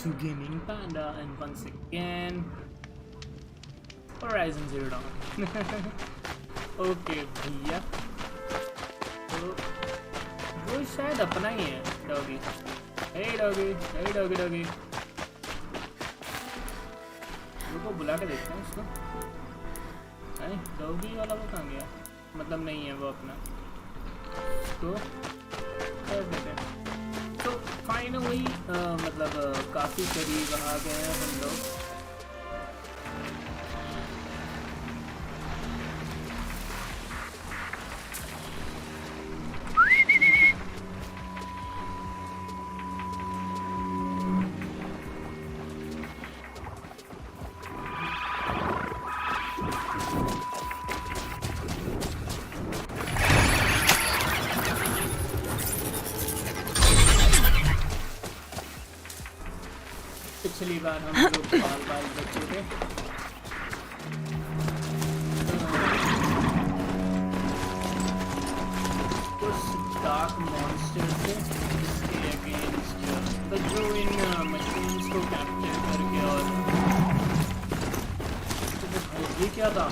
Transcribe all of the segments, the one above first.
to Gaming Panda, and once again Horizon Zero Dawn. Okay भैया, तो वो शायद अपना ही है डॉगी। हे डॉगी, हे डॉगी डॉगी, रुको बुला के देखते हैं उसको। अरे डॉगी वाला वो कहाँ गया? मतलब नहीं है वो अपना, तो कर देते हैं। तो फाइनली मतलब काफ़ी करीब आ गए हैं हम लोग। पिछली बार हम लोग बाल बच्चे थे, उस डार्क मॉन्स्टर से जिसके अगेंस्ट जो इन मशीन्स को कैप्चर करके, और तो ये क्या था?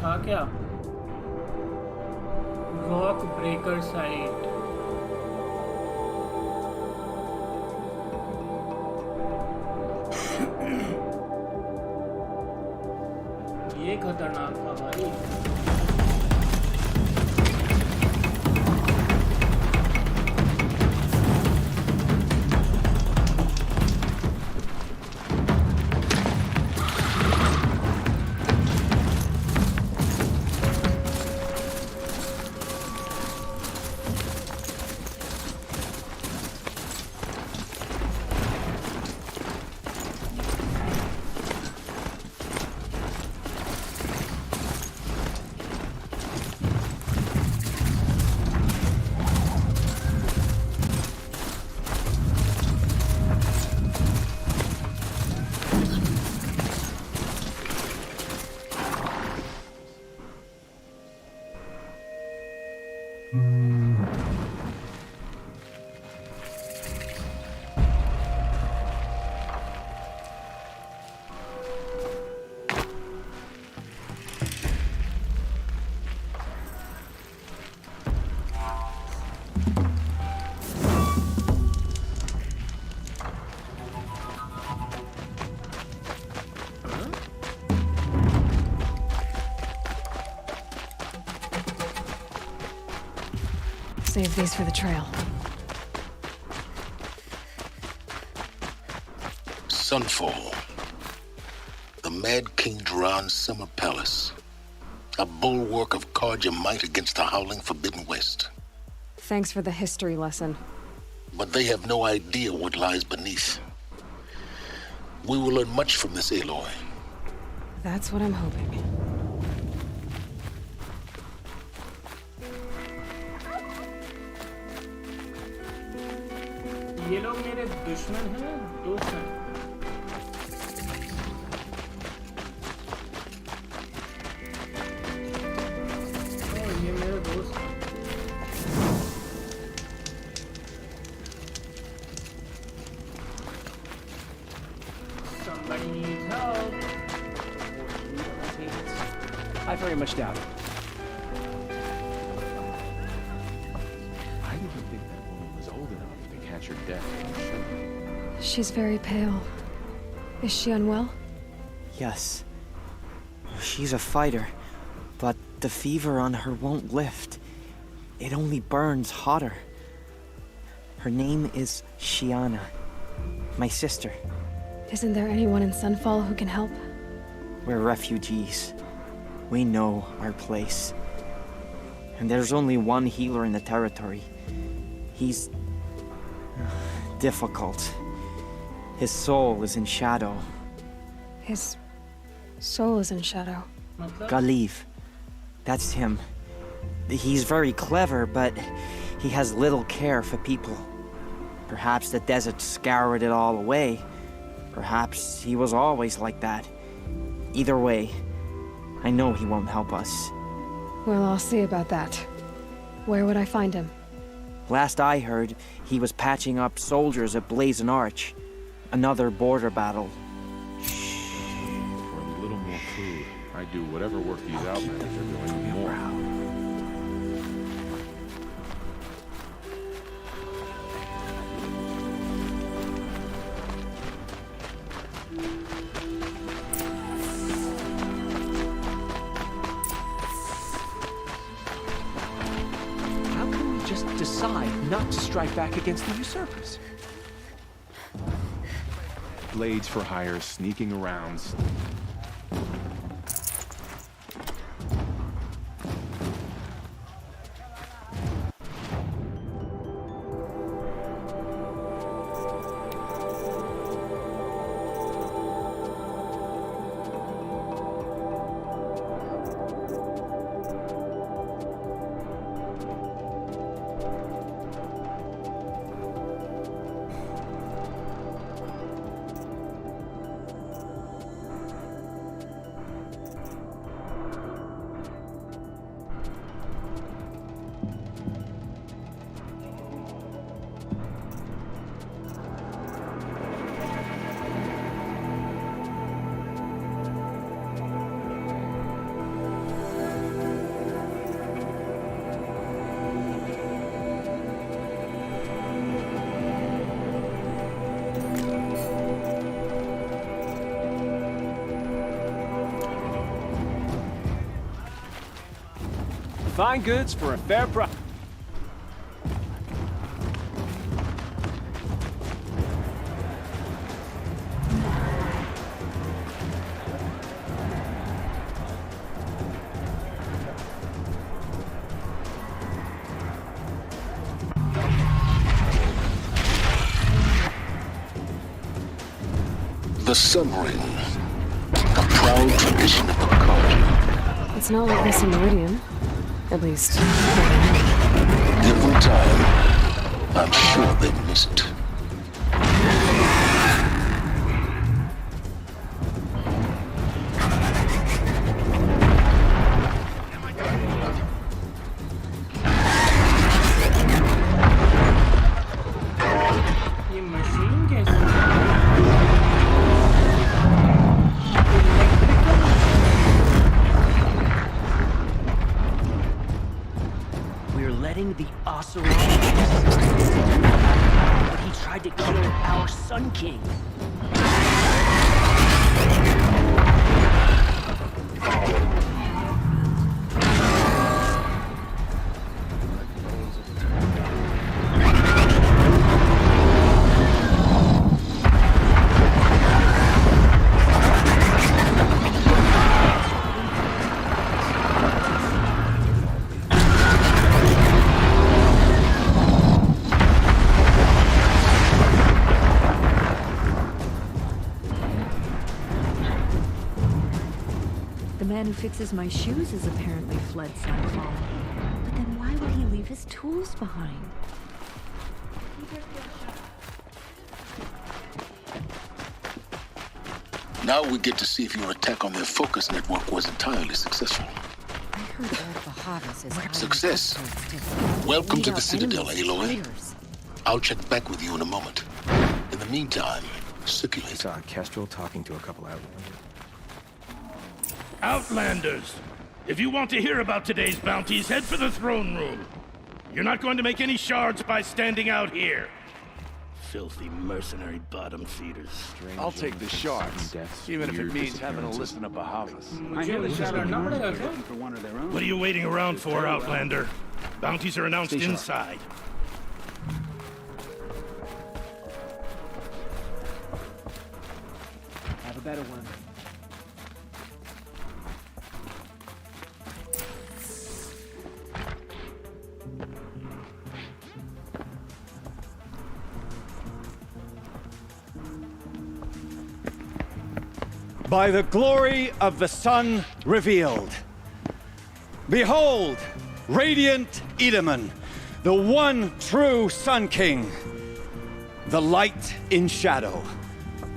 था क्या? Rock breaker site. ये खतरनाक था भाई। Save these for the trail. Sunfall. The Mad King Duran's summer palace. A bulwark of Karja might against the howling Forbidden West. Thanks for the history lesson. But they have no idea what lies beneath. We will learn much from this Aloy. That's what I'm hoping. ये लोग मेरे दुश्मन हैं, दोस्त हैं। much doubt it. I didn't think that woman was old enough to catch her death on film. She's very pale. Is she unwell? Yes. She's a fighter, but the fever on her won't lift. It only burns hotter. Her name is Shiana, my sister. Isn't there anyone in Sunfall who can help? We're refugees. We know our place. And there's only one healer in the territory. He's difficult. His soul is in shadow. His soul is in shadow. मतलब Galiv. That's him. He's very clever, but he has little care for people. Perhaps the desert scoured it all away. Perhaps he was always like that. Either way, I know he won't help us. Well, I'll see about that. Where would I find him? Last I heard, he was patching up soldiers at Blazon Arch. Another border battle. For a little more food, I'd do whatever work these outlanders are doing more. How can we just decide not to strike back against the usurpers? Blades for hire, sneaking around. Fine goods for a fair price. The Sun Ring, a proud tradition of the Carja. It's not like this in Meridian. At least, Give them time. I'm sure they'd miss it. ये machine कैसे We're letting the Oseram. But he tried to kill our Sun King. The man who fixes my shoes has apparently fled Sunfall. But then why would he leave his tools behind? Now we get to see if your attack on their focus network was entirely successful. I heard Lord Bahavas is hiding Success. footprints to Welcome weed to the out Citadel, enemies, Aloy. fighters. I'll check back with you in a moment. In the meantime, I circulate. saw Kestrel talking to a couple outlanders. Outlanders! If you want to hear about today's bounties, head for the throne room. You're not going to make any shards by standing out here. Filthy mercenary bottom feeders. I'll take the shards, even if it means having to listen to Bahavas. मुझे विचार करना पड़ेगा क्या? What are you waiting around for, Outlander? Bounties are announced inside. Have a better one. By the glory of the sun revealed. Behold, radiant Edaman, the one true Sun King, the light in shadow,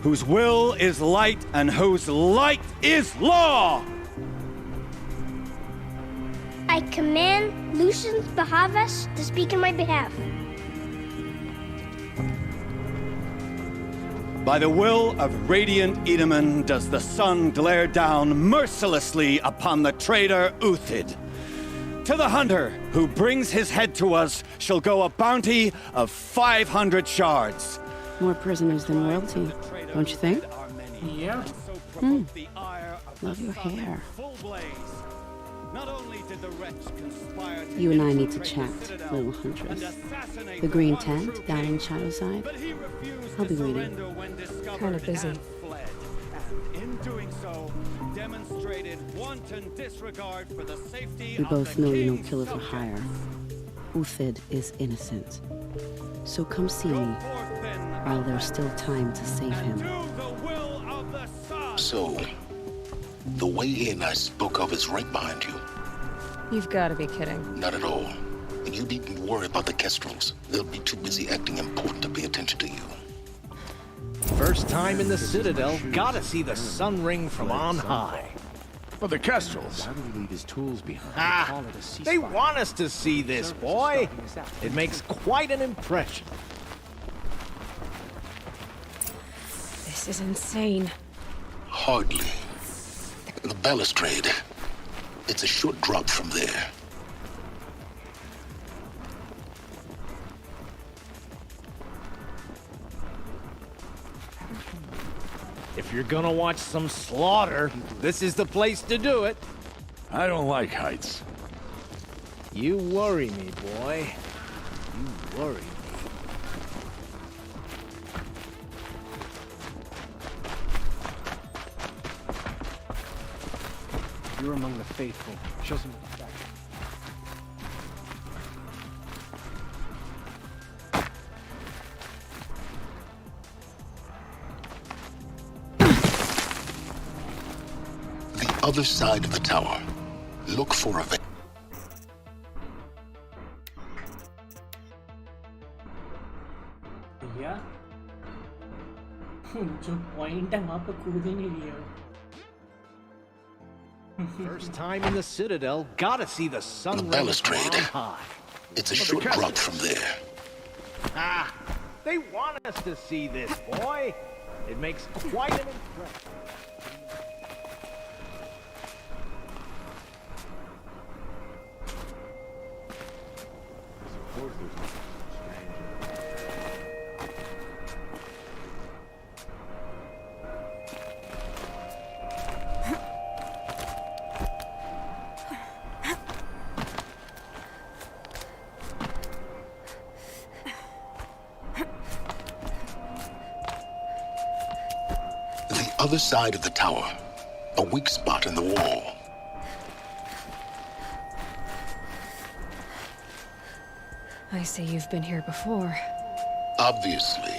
whose will is light and whose light is law! I command Lucius Bahavas to speak in my behalf. By the will of radiant Edaman does the sun glare down mercilessly upon the traitor Uthid. To the hunter who brings his head to us shall go a bounty of 500 shards. More prisoners than royalty, don't you think? Yeah. Love your hair. You and I need to chat, little huntress. The green tent down in Shadowside. I'll be waiting. Kind of busy. We both know you're no killer for hire. Uthid is innocent. So come see me while there's still time to save him. So, the way in I spoke of is right behind you. You've got to be kidding. Not at all. And you needn't worry about the Kestrels. They'll be too busy acting important to pay attention to you. First time in the Citadel, gotta see the sun ring from on high. But the Kestrels. Why would he leave his tools behind? Ah, they want us to see this, boy. It makes quite an impression. This is insane. Hardly. The balustrade. It's a short drop from there. If you're gonna watch some slaughter, this is the place to do it. I don't like heights. You worry me, boy. You worry me. You're among the faithful. Show some respect. The other side of the tower. Look for a भैया जो point है वहां पे कूद ही नहीं लिया. First time in the Citadel, gotta see the sun ring balustrade. from on high. It's a short drop from there. Ah, they want us to see this, boy. It makes quite an impression. Other side of the tower, a weak spot in the wall. I see you've been here before. Obviously.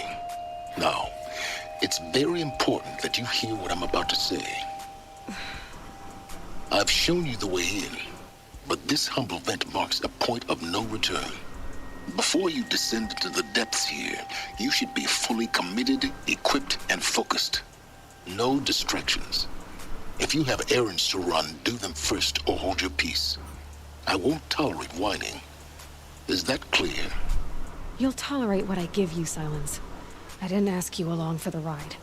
Now, it's very important that you hear what I'm about to say. I've shown you the way in, but this humble vent marks a point of no return. Before you descend into the depths here, you should be fully committed, equipped, and focused. No distractions. If you have errands to run, do them first or hold your peace. I won't tolerate whining. Is that clear? You'll tolerate what I give you, Silence. I didn't ask you along for the ride.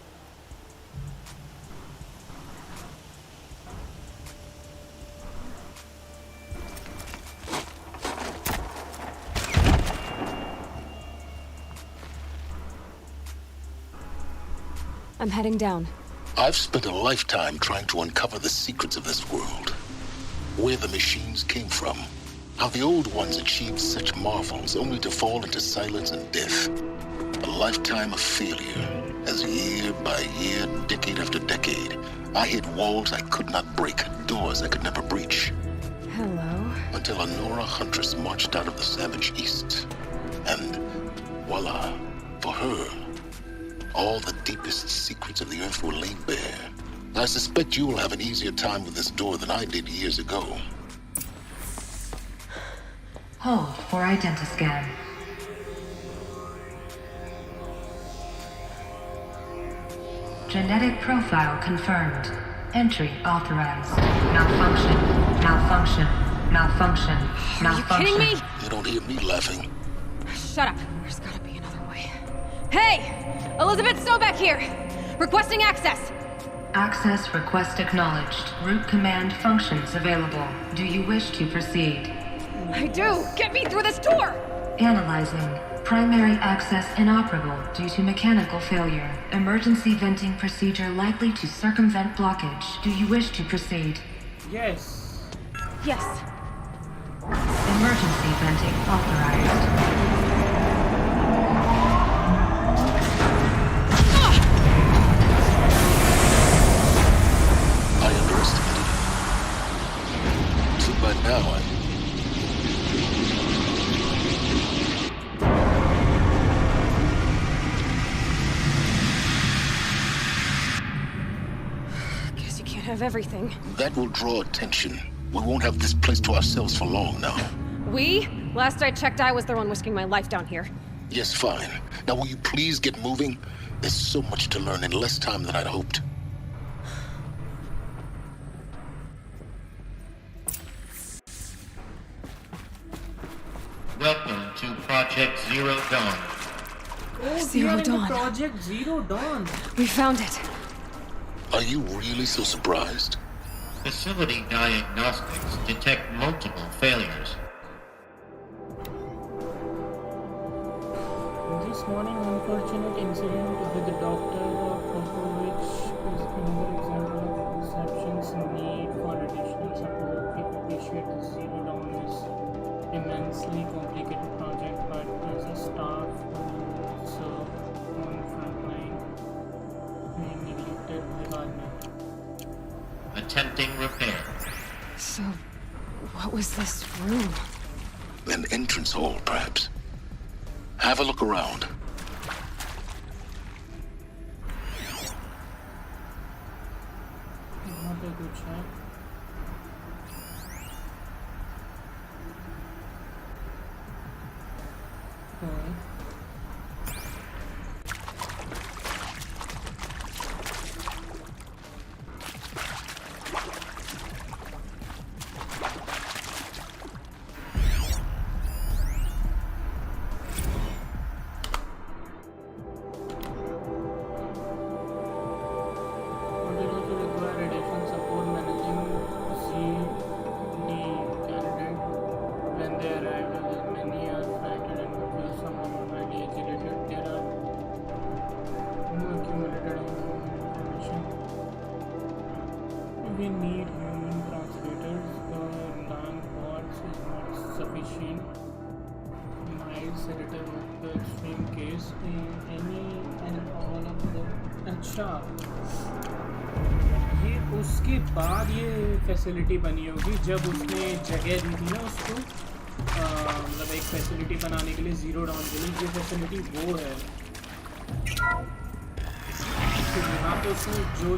I'm heading down. I've spent a lifetime trying to uncover the secrets of this world. Where the machines came from. How the old ones achieved such marvels only to fall into silence and death. A lifetime of failure, as year by year, decade after decade, I hit walls I could not break, doors I could never breach. Hello? Until a Nora huntress marched out of the savage east. And voila, for her, all the deepest secrets of the earth were laid bare. I suspect you will have an easier time with this door than I did years ago. Hold for identiscan. Genetic profile confirmed. Entry authorized. Malfunction. Malfunction. Malfunction. Malfunction. Are you kidding me? You don't hear me laughing. Shut up. There's gotta be another way. Hey! Elizabeth Sobeck here! Requesting access! Access request acknowledged. Root command functions available. Do you wish to proceed? I do! Get me through this door! Analyzing. Primary access inoperable due to mechanical failure. Emergency venting procedure likely to circumvent blockage. Do you wish to proceed? Yes. Yes. Emergency venting authorized. I underestimated it. So by now Guess you can't have everything. that will draw attention. We won't have this place to ourselves for long now. We? Last I checked, I was the one risking my life down here. Yes, fine. Now will you please get moving? There's so much to learn in less time than I'd hoped. Welcome to Project Zero Dawn. Oh, Zero we are in Dawn. the Project Zero Dawn. We found it. Are you really so surprised? Facility diagnostics detect multiple failures. This morning, unfortunate incident with the doctor Popovich is another example of reception's need for additional support. We appreciate the Zero Dawn is immensely complicated project, but as a staff who serve on the front line, we neglected the government. Attempting repair. So, what was this room? An entrance hall, perhaps. Have a look around. Not a good shot. Okay. We need human translators. The non-bots is not sufficient. Mild sedative of the extreme case in any and all of the. अच्छा ये उसके बाद ये facility बनी होगी जब उसने जगह दी थी ना उसको मतलब एक फैसिलिटी बनाने के लिए ज़ीरो डाउन के लिए ये फैसिलिटी वो है.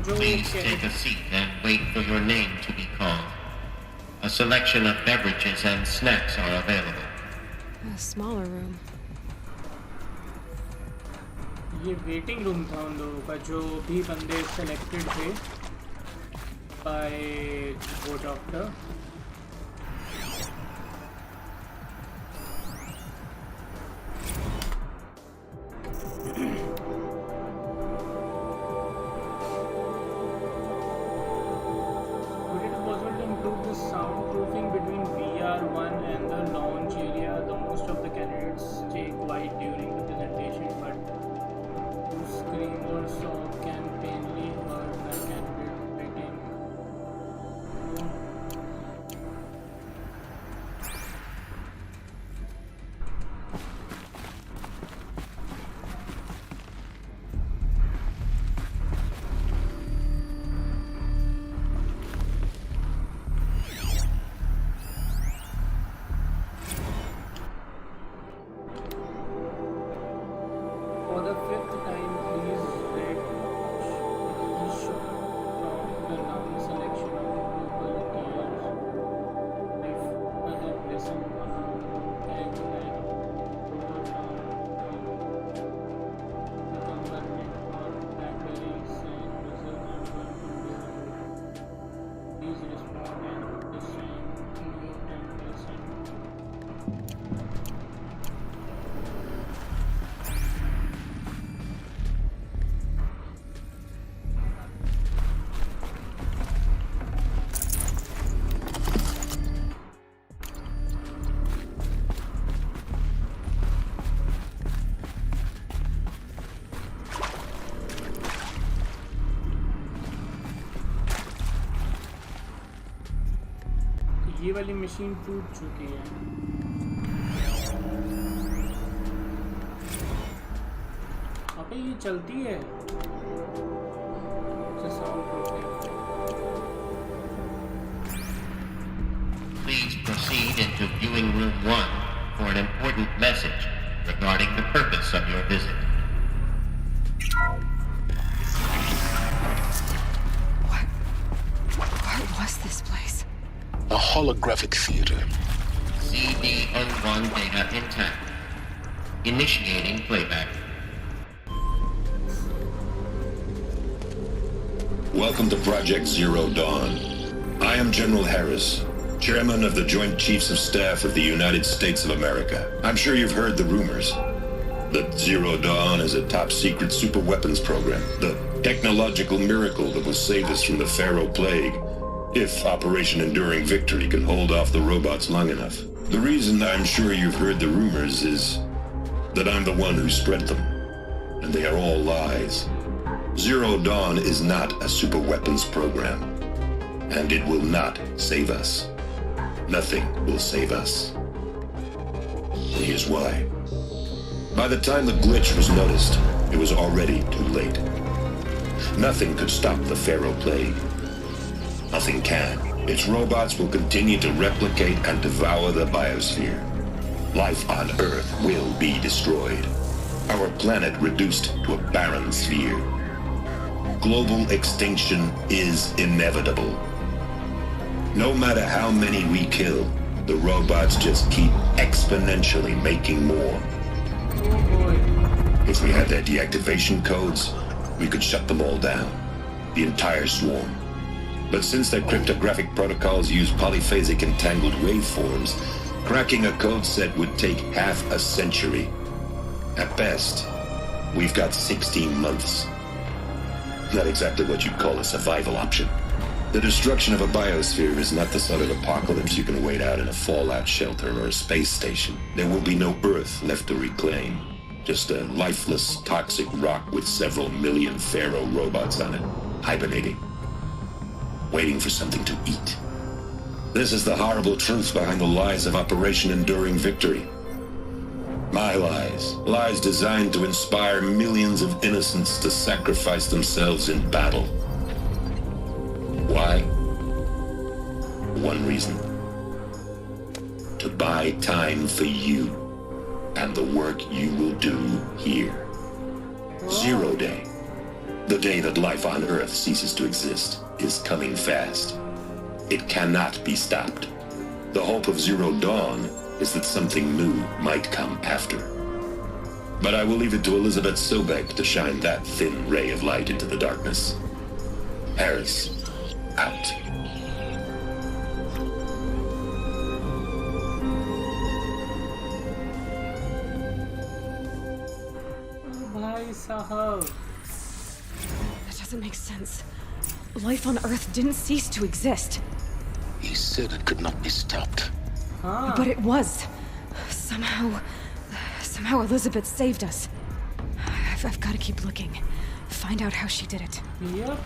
Please take a seat and wait for your name to be called. A selection of beverages and snacks are available. A smaller room. ये वेटिंग रूम था उन लोगों का जो भी बंदे सेलेक्टेड थे बाय वो डॉक्टर. ये वाली मशीन टूट चुकी है। अबे ये चलती है। Please proceed into viewing room 1 for an important message regarding the purpose of your visit. What was this place? A holographic theater. CD01 data intact. Initiating playback. Welcome to Project Zero Dawn. I am General Harris, Chairman of the Joint Chiefs of Staff of the United States of America. I'm sure you've heard the rumors that Zero Dawn is a top-secret super-weapons program, the technological miracle that will save us from the Pharaoh Plague, if Operation Enduring Victory can hold off the robots long enough. The reason I'm sure you've heard the rumors is that I'm the one who spread them, and they are all lies. Zero Dawn is not a super-weapons program, and it will not save us. Nothing will save us. Here's why. By the time the glitch was noticed, it was already too late. Nothing could stop the Pharaoh Plague. Nothing can. Its robots will continue to replicate and devour the biosphere. Life on Earth will be destroyed. Our planet reduced to a barren sphere. Global extinction is inevitable. No matter how many we kill, the robots just keep exponentially making more. If we had their deactivation codes, we could shut them all down. The entire swarm. But since their cryptographic protocols use polyphasic entangled waveforms, cracking a code set would take half a century. At best, we've got 16 months. Not exactly what you'd call a survival option. The destruction of a biosphere is not the sort of apocalypse you can wait out in a fallout shelter or a space station. There will be no Earth left to reclaim. Just a lifeless, toxic rock with several million Pharaoh robots on it, hibernating, waiting for something to eat. This is the horrible truth behind the lies of Operation Enduring Victory. My lies. Lies designed to inspire millions of innocents to sacrifice themselves in battle. Why? One reason. To buy time for you and the work you will do here. Zero Day. The day that life on Earth ceases to exist is coming fast. It cannot be stopped. The hope of Zero Dawn is that something new might come after. But I will leave it to Elizabeth Sobek to shine that thin ray of light into the darkness. Harris, out. भाई साहब. That doesn't make sense. Life on Earth didn't cease to exist. He said it could not be stopped. But it was. Somehow Elizabeth saved us. I've got to keep looking. Find out how she did it. Yep.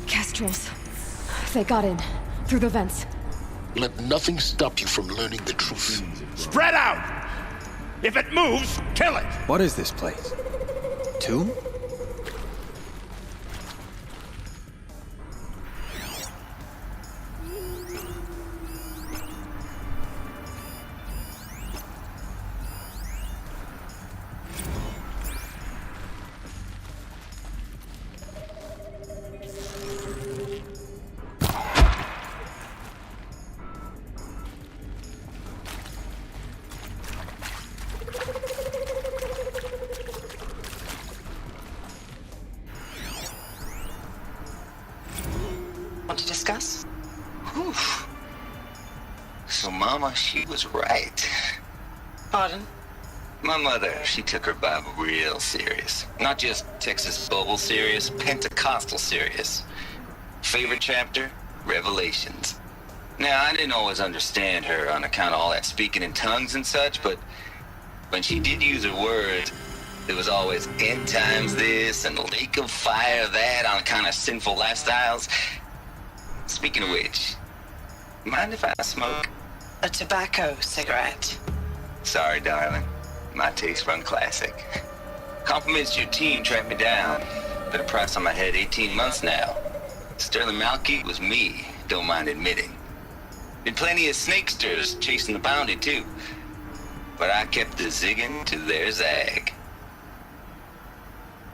Kestrels. They got in. Through the vents. Let nothing stop you from learning the truth. Spread out! If it moves, kill it! What is this place? Tomb? Want to discuss? Whew. So Mama, she was right. Pardon? My mother, she took her Bible real serious. Not just Texas Bible serious, Pentecostal serious. Favorite chapter? Revelations. Now, I didn't always understand her on account of all that speaking in tongues and such, but when she did use her words, there was always end times this and lake of fire that on account of sinful lifestyles. Speaking of which, mind if I smoke? A tobacco cigarette. Sorry, darling. My taste run classic. Compliments to your team tracked me down. Been a price on my head 18 months now. Sterling Malkeet was me, don't mind admitting. Been plenty of snakesters chasing the bounty, too. But I kept the zigging to their zag.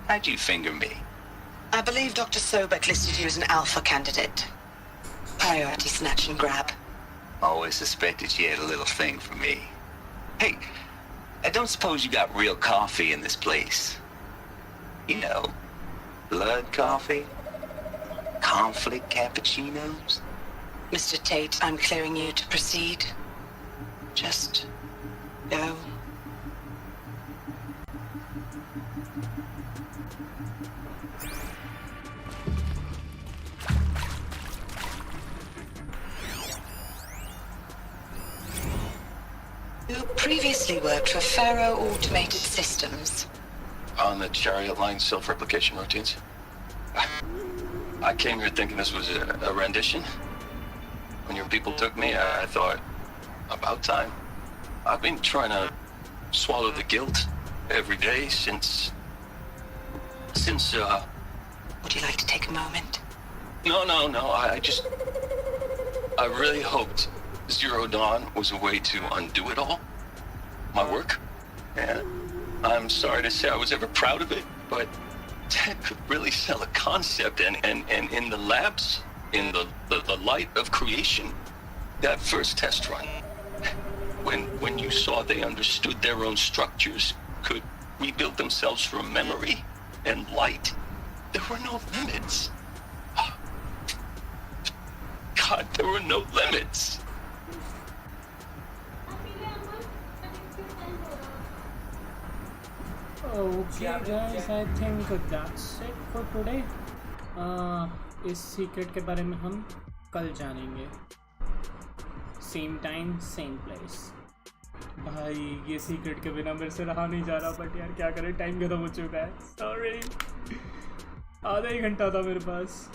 How'd you finger me? I believe Dr. Sobek listed you as an alpha candidate. Priority snatch and grab. Always suspected she had a little thing for me. Hey, I don't suppose you got real coffee in this place. You know, blood coffee? Conflict cappuccinos? Mr. Tate, I'm clearing you to proceed. Just go. You previously worked for Faro Automated Systems. On the Chariot Line self-replication routines? I came here thinking this was a rendition. When your people took me, I thought, about time. I've been trying to swallow the guilt every day since... Would you like to take a moment? No, I really hoped Zero Dawn was a way to undo it all. My work. And I'm sorry to say I was ever proud of it, but Ted could really sell a concept, and in the labs, in the light of creation, that first test run, when you saw they understood their own structures, could rebuild themselves from memory and light, there were no limits. God, there were no limits. Okay guys, I think that's it for today. इस secret के बारे में हम कल जानेंगे. Same time same place. भाई ये secret के बिना मेरे से रहा नहीं जा रहा, बट यार क्या करें, टाइम खत्म हो चुका है. सॉरी, आधा ही घंटा था मेरे पास.